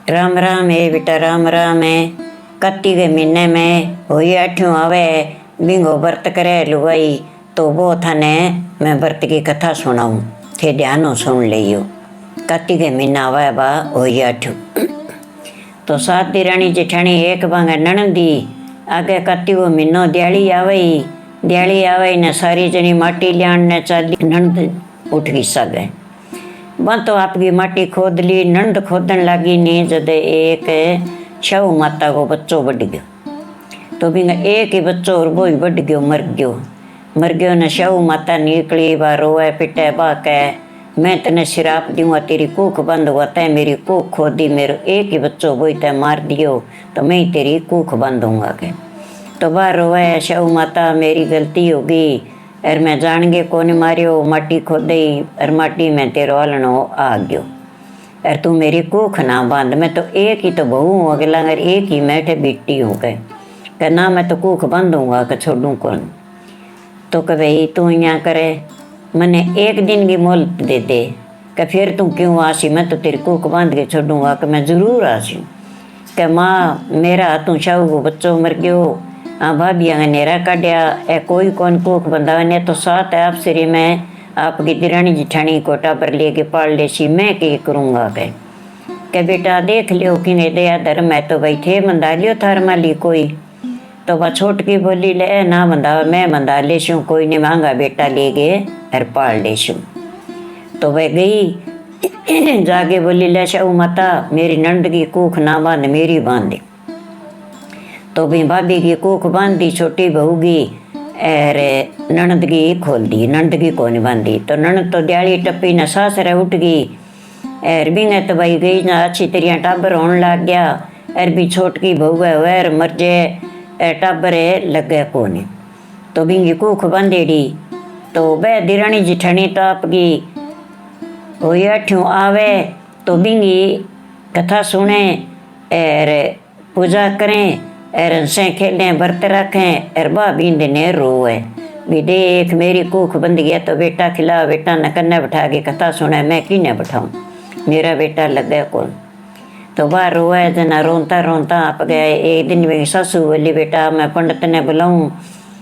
राम राम है बेटा, राम राम है। कत्ती के महीने में होई अठ्यों आवे, बिंगो व्रत करे लुगाई, तो वो थाने मैं व्रत की कथा सुनाऊं, थे ध्यानों सुन लियो। कत्ती के महीना आवे बा होई अठ्यों, तो सात दी रानी जेठानी एक बांगे नणंदी आगे कत्ती को महीनो दियाली आवे ने सारी जनी माटी लियान ने चाली नणंद उठ गई सगे। वह तो आपकी माटी खोद ली, नंद खोदन लगी नी जद एक छऊ माता को बच्चो बढ़ गयो। तो भी एक ही बच्चो और वो ही बढ़ गयो, मर गयो न छऊ माता निकली बा रोए पिटे बा कह मैं तने श्राप दूंगा, तेरी कूख बंद हुआ तय मेरी कूख खोदी, मेरे एक ही बच्चो वो तय मार दियो तो मैं ही तेरी कूख बंद दूंगा के। तो वह रोए छऊ माता मेरी गलती होगी, अर मैं जान के कौन मारियो, माटी खोदई अर माटी में तेरो हलनो आ गयो, अर तू मेरी कूख ना बांध, मैं तो एक ही तो बहू हूँ अगला, अगर एक ही मैठे बेटी हूँ कह ना मैं तो कूख बांधूंगा कि छोड़ूँ कौन। तो कह भाई तू यहाँ करे, मैंने एक दिन की मोहलत दे दे, कि फिर तू क्यों आसी, मैं तो तेरी कूख बांध के छोड़ूंगा कि मैं ज़रूर आसी। कि माँ मेरा तू शाहू को बच्चों मर गयो, हाँ भाभिया ने नेरा काटिया, ए कोई कौन कूख बंधा ने तो साथ है आप सिरी में आपकी दिरानी जिठानी को टाबर लेके पाल लेसी, मैं क्या करूँगा के बेटा देख लियो कि ने दया धर्म है तो भाई थे मंदा लियो थार माली कोई। तो वह छोटकी बोली ले ना मंदा मैं मंदा लेशूँ, कोई ने मांगा बेटा ले गए और पाल लेशूँ। तो वह गई जाके बोली ले शाहू माता मेरी नंद की कूख ना बांध मेरी बांध। तो भी भाभी की कूख बांध दी, छोटी बहू की और ननद की खोल दी, ननद की कौन बांधी। तो ननद तो दियाली टप्पी न सासरे उठ गई और बिंगे तो भाई गई ना अच्छी तरह टाबर होने लग गया, और भी छोटकी बहू है वह मर जाए टाबर लगे कौन। तो बिंगी कूख बांधेड़ी, तो वह दिरानी जिठानी तो आपकी होई अठ्यों आवे तो बिंगी कथा सुने और पूजा करें और हंसे खेलें व्रत रखें और भाभी ने रोए भी देख मेरी कूख बंद गया तो बेटा खिला, बेटा न कन्ने बैठा के कथा सुने, मैं किने बैठाऊँ, मेरा बेटा लगे कौन। तो वह रोए जना रोता रोता आप गए। एक दिन मेरी सासू बोली बेटा मैं पंडित ने बुलाऊँ,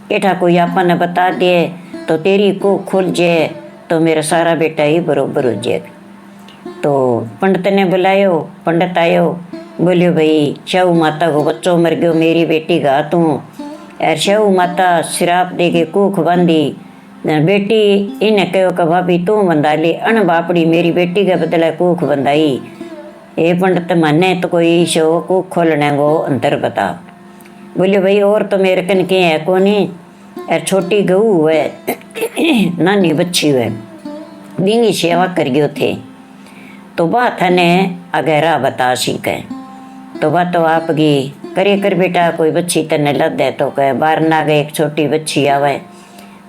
बेटा कोई आपा ने बता दिए तो तेरी कूख खुल जाए तो मेरा सारा बेटा ही बरोबर हो जाएगा। तो पंडित ने बुलायो, पंडित आयो, बोलियो भाई छऊ माता को बच्चों मर गयो मेरी बेटी का तू, और छऊ माता श्राप दे के कूख बांधी, बेटी इन्हें कहो कि भाभी तू बंधा ली, अन बापड़ी मेरी बेटी के बदले कूख बंधाई। ये पंडित माने तो कोई शो कूख खोलने को अंतर बता। बोलियो भाई और तो मेरे कन के है कोनी, और छोटी गऊ है नानी बच्ची है बिंगी सेवा करियो थे। तो बात ने अगेरा बता सीखे, तो वह तो आपकी करे कर बेटा कोई बच्ची तने लद है तो कह बार ना गए एक छोटी बच्ची आवे,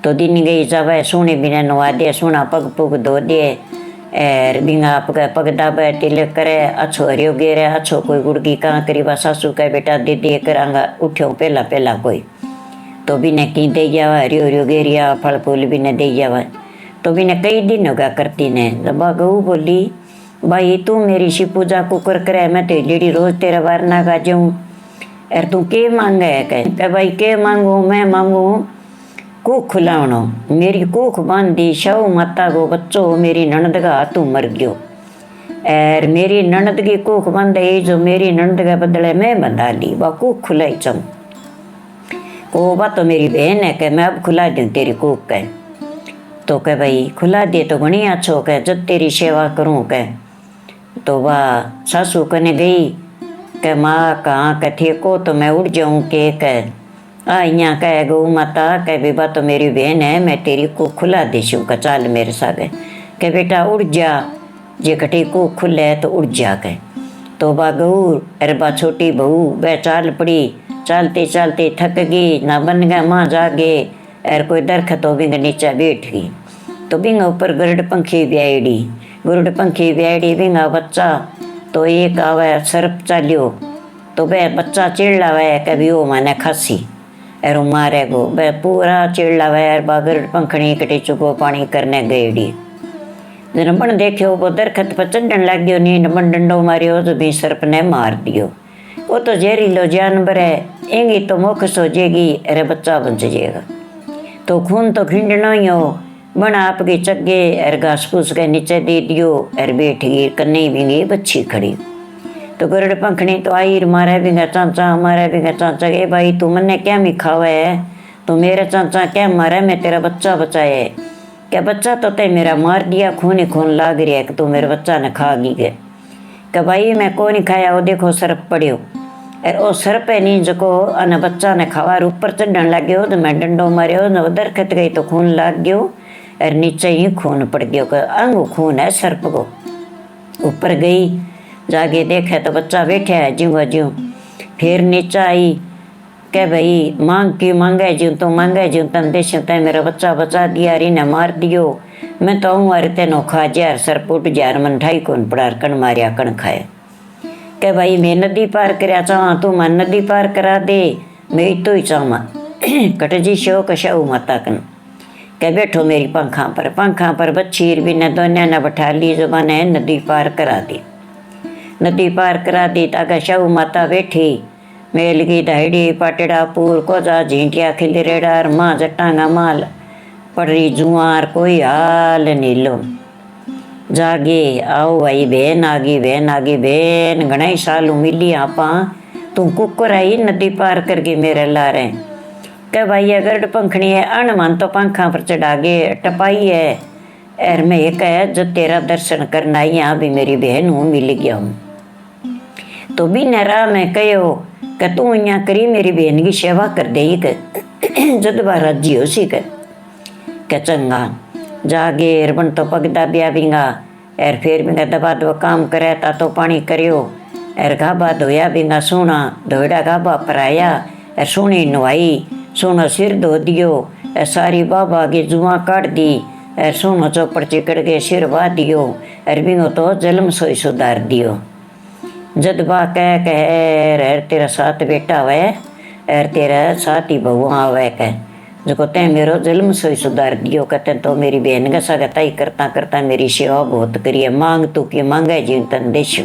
तो दिन गई जावे सोने बिना नवा दे, सोना पग पुग धो दे और बिंगा आपका पग दाबे तिलक करे, अच्छो हरियो गेरे अच्छो कोई गुड़गी कहाँ करी बा सासू कह बेटा दे दे करांगा उठ्यो पहला पहला कोई। तो बिने की दे जावा हरियो हरियो गेरिया फल फूल बिने दे जावा। तो बिने कई दिन होगा करती ने, जब गऊ बोली भाई तू मेरी शी पूजा कुकर करे, मैं तो लेडी रोज तेरा वारना का जाऊँ, और तू के मांगे है कह भाई के मांगू, मैं मांगू कूख खुलावनो, मेरी कूख बांधी छऊ माता को बच्चो मेरी ननद का हाथों मर गयो, और मेरी ननद की कूख बांधे जो मेरी ननद के बदले मैं बंधा ली, वह कूख खुलाई चम वो बात तो मेरी बहन है कि मैं अब खुला दूँ तेरी कूख कह। तो कह भाई खुला दे तो घनी अच्छो कह जब तेरी सेवा करूँ कह। तो वह सासू कने गई कि माँ कहाँ कथे को, तो मैं उड़ जाऊँ के कह आ यहाँ कह गऊ माता कह बेबा तो मेरी बहन है मैं तेरी को खुला देशूँ का चाल मेरे सागे, कह बेटा उड़ जा जे कटे को खुले तो उड़ जा कह। तो बा गऊ अरे बा छोटी बहू वह चाल पड़ी, चलते चलते थक गई ना बन गया माँ जागे, और कोई दरख्त हो बिंग नीचे बैठ गई। तो बिंग ऊपर गरुड़ पंखी ब्याईडी, गुरुड़ पंखी ब्याईडी बिंगा बच्चा, तो एक आवे सर्प चालियो, तो वह बच्चा चिड़लावे कभी वो माने खासी और मारे गो वह पूरा चिड़लावे और गरुड़ पंखड़ी कटे चुको पानी करने गईडी। जन बण देखियो वो दरखत पर चढ़न लग गयो, नींद बण डंडो मारियो तो भी सर्प ने मार दियो। वो तो जहरीलो जानवर है, एंगी तो मुख सोचेगी अरे बच्चा बच जाएगा। तो खून तो खिंडना ही हो, बण आपके चगे अर घास फूस के नीचे दे दियो अर बैठ गई। कन्ने भी बच्ची खड़ी। तो गरुड़ पंखनी तो आई मारे बिंगा चाचा, मारे बिंगा चाचा, ए भाई तू मन्ने क्या मिखावे है, तू मेरा चाचा क्या मारे, मैं तेरा बच्चा बचाए। क्या बच्चा तो ते मेरा मार दिया, खून ही खून लाग रहा है कि तू मेरे बच्चा ने खा गई गए। क्या भाई मैं को नहीं खाया, वो देखो सर्प पड़ियो। अरे ओ सर्प है नहीं जो अन बच्चा ने खावा ऊपर चढ़न लग गयो, तो मैं डंडो मारियो न दरखत गई तो खून लाग गयो और नीचे ही खून पड़ गयो। अंग खून है सर्प को। ऊपर गई जाके देखे तो बच्चा बैठा है ज्यों ज्यों। फिर नीचे आई कह भाई मांग क्यों मांगे ज्यों, तो मांगे ज्यों तन देश तय मेरा बच्चा बचा दिया, री ने मार दियो। मैं तो हूँ अरे तेनो खा जार सर्प उठ जार, मन ठाई कौन पड़ा कण मारिया कण खाए। कह भाई मैं नदी पार करया चाहवा, तू मन नदी पार करा दे, मैं तो ही चाहवा। कट जी शो कशाऊ माता कन। कह बैठो मेरी पंखा पर बच्ची भी ने दोनों ने बैठा ली, जो मैंने नदी पार करा दी। नदी पार करा दी ताकि शव माता बैठी, मेल की दहड़ी पाटड़ा पूर को जा झींटिया खिलरेडार माँ जटांगा माल पड़ी जुआर कोई हाल नीलो। जागे आओ भाई बहन आगी बहन घना सालू मिली आपा, तू कुकर आई नदी पार करके मेरे ला रहे। कह भाई अगर पंखनी है अण मन तो पंखा पर चढ़ा गे टपाई है, एर मैं एक है जब तेरा दर्शन करना यहाँ भी मेरी बहन हूँ मिल गया हूँ। तो भी नरा मैं कहो कि तू यहाँ करी मेरी बहन की सेवा कर दे जद बार राजी हो सी के चंगा। जागे रबन तो पगदा ब्या बिंगा एर फिर बिंगा दबा दबा काम करे ता तो पानी करियो एर गाबा धोया बिंगा सोना धोड़ा गाबा पर आया एर सोनी नवाई सोना सिर धो दियो एर सारी बाबा की जुआ काट दी एर सोनो चौपड़ चिकड़ के सिर वा दियो एर बिंगो तो जलम सोई सुधार दियो। जद बा कह एर तेरा साथ बेटा हुए एर तेरा साथ ही बहू आवे कह जो तै मेरो जन्म सोई सुधार दियो। कहते तो मेरी बहन का सगताई करता करता मेरी सेवा बहुत करिए, मांग तू की मांगे जीव तन देशू।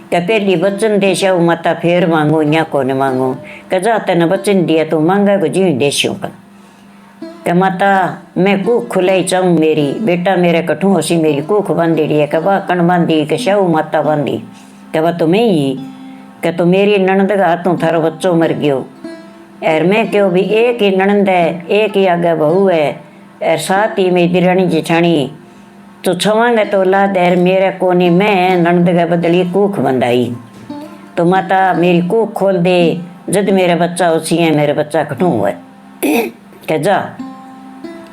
क्या पहली बच्चन देशा माता फिर मांगू या कौन मांगू, क्या जा तेन बच्चन दिया तू मांगा को जीव देशू का। क्या माता मैं कूख खुलाई चाहूँ मेरी बेटा मेरे कठू होसी मेरी कूख बांधी है, क्या बा कण बांधी के शव माता बांधी, क्या बा तुम्हें ही क्या तो मेरी ननद का हाथों थारो बच्चों मर गयो एर मैं क्यों भी एक ही ननद है एक ही आगे बहू है एर साथ ही मेरी दिरानी जेठानी तो छवांगे तो औलाद एर मेरे कोनी मैं ननद के बदली कूख बंधाई। तो माता मेरी कूख खोल दे जद मेरा बच्चा उसी है मेरे बच्चा कटू हुआ क्या जा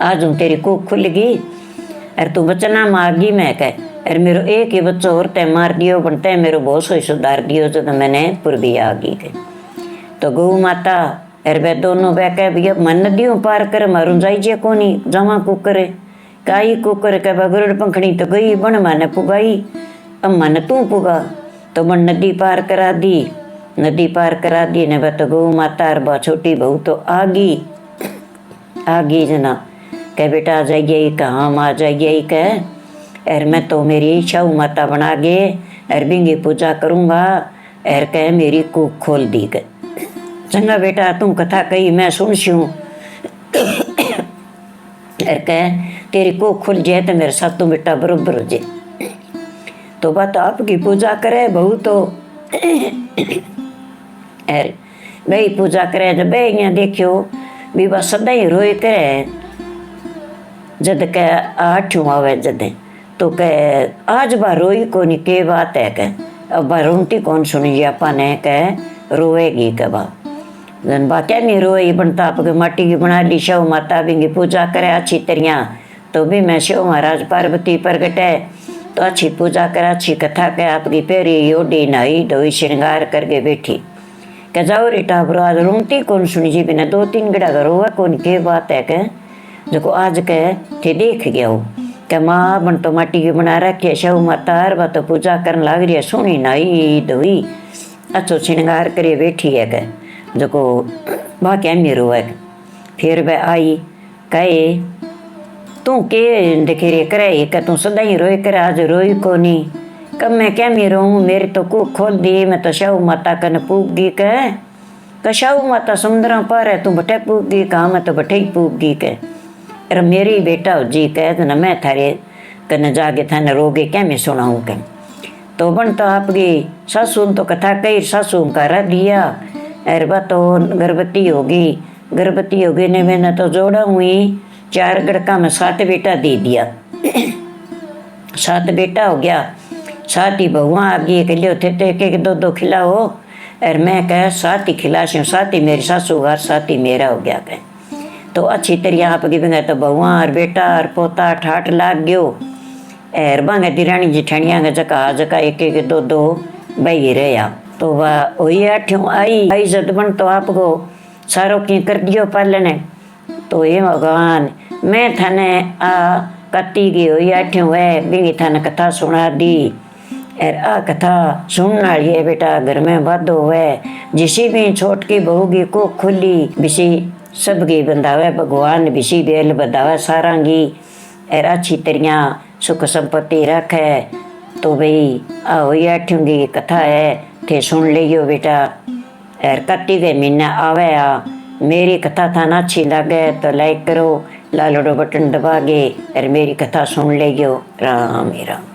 आज हूँ तेरी कूख खुल गई एर तू बचना मांगी मैं कह एर मेरो एक ही बच्चों और तय मार दियो पण तय मेरो बहुत सोई सुधार दियो जो तो मैंने पूर्वी आ गई के। तो गौ माता एर वे दोनों वे कह भैया मन नदियों पार कर मारू जाइए कोनी जमा कुकर काई कुकर कह गरुड़ पंखड़ी तो गई बन माने पुगाई अब मन तू पुगा तो बन नदी पार करा दी ने वे तो गौ माता और बा छोटी बहू तो आ गई जना कह बेटा आ जाइए कहाँ आ जाइए कह एर मैं तो मेरी शव माता बना गे एर बिंगी पूजा करूँगा एर कह मेरी कूख खोल दी गए। चंगा बेटा तू कथा कही मैं सुनशूँ एर कह तेरी कूख खुल जाए तो मेरे साथ तू बेटा बरोबर हो जाए। तो बात आपकी पूजा करे बहू तो एर भाई पूजा करे जब बे यहाँ देखियो भी बस सदा ही रोए करे जद कह आठू आवे जद तो कह आज बा रोई कोनी के बात है कह अब बा रोटी कौन सुनी आपा ने कह रोएगी कह बा जन बा क्या नहीं रोई बनता आपके माटी की बना ली शव माता बिंगी पूजा करे अच्छी तरिया तो भी मैं शिव महाराज पार्वती प्रगट है तो अच्छी पूजा करे अच्छी कथा कह आपकी पेरी ओडी नहाई धोई श्रृंगार करके बैठी कह जाओ रे टाबरो आज रोटी कौन सुनी जी बिना 2-3 गड़ा का रोआ कौन के बात है कह जो आज कह थे देख गया हो क्या माँ बन तो माटी की बना रखी है शव माता हर बात तो पूजा करने लग रही है सोनी नहाई धोई अच्छो श्रृंगार करे बैठी है कह जो बा क्या मेरो है। फिर वह आई कहे तू के देखे रे करे कि तू सदा ही रोई करे, आज रोई को नहीं। कब मैं क्या मैं रोऊं, मेरे तो को खोल दी, मैं तो शाहू माता कन पूगी के शाहू माता समुद्र पर है, तू बटे पूगी का, मैं तो बटे ही पूगी के। अरे मेरी बेटा हो जी कह न मैं थारे कन जाके थाने रोगे क्या मैं सुनाऊं के। तो बन तो आपकी सासू तो कथा कही, सासू का रह दिया। अरे बा तो गर्भवती होगी ने मैंने तो जोड़ा हुई 4 गड़का में 7 बेटा दे दिया। 7 बेटा हो गया, 7 ही बहुआ आ गई, लियो थे तो एक 2 खिलाओ। और मैं कह 7 ही खिलासी, 7 ही मेरी सासू घर, 7 ही मेरा हो गया कह। तो अच्छी तरह आप की तो बहुआ और बेटा और पोता ठाठ लाग गयो। और बांगे दिरानी जिठानिया के जका एक 2 बही रहा। तो वह वही 8 आई जद बन तो आपको सारो की कर दियो पालने। तो ये भगवान मैं थाने आ कती की हुई 8 है बिंगी थाने कथा सुना दी। और आ कथा सुनने वाली है बेटा, घर में वादो है, जिसी भी छोटकी बहुगी को खुली बिसी सबकी बंधावे भगवान, बिसी बेल बंधावे सारांगी। और अच्छी तरह सुख संपत्ति रखे। तो भाई आ हुई 8 की कथा है, थे सुन लियो बेटा। और कत्ती के महीने आवे आ, मेरी कथा था ना अच्छी लगे तो लाइक करो, लाल बटन दबा के और मेरी कथा सुन लियो। राम राम।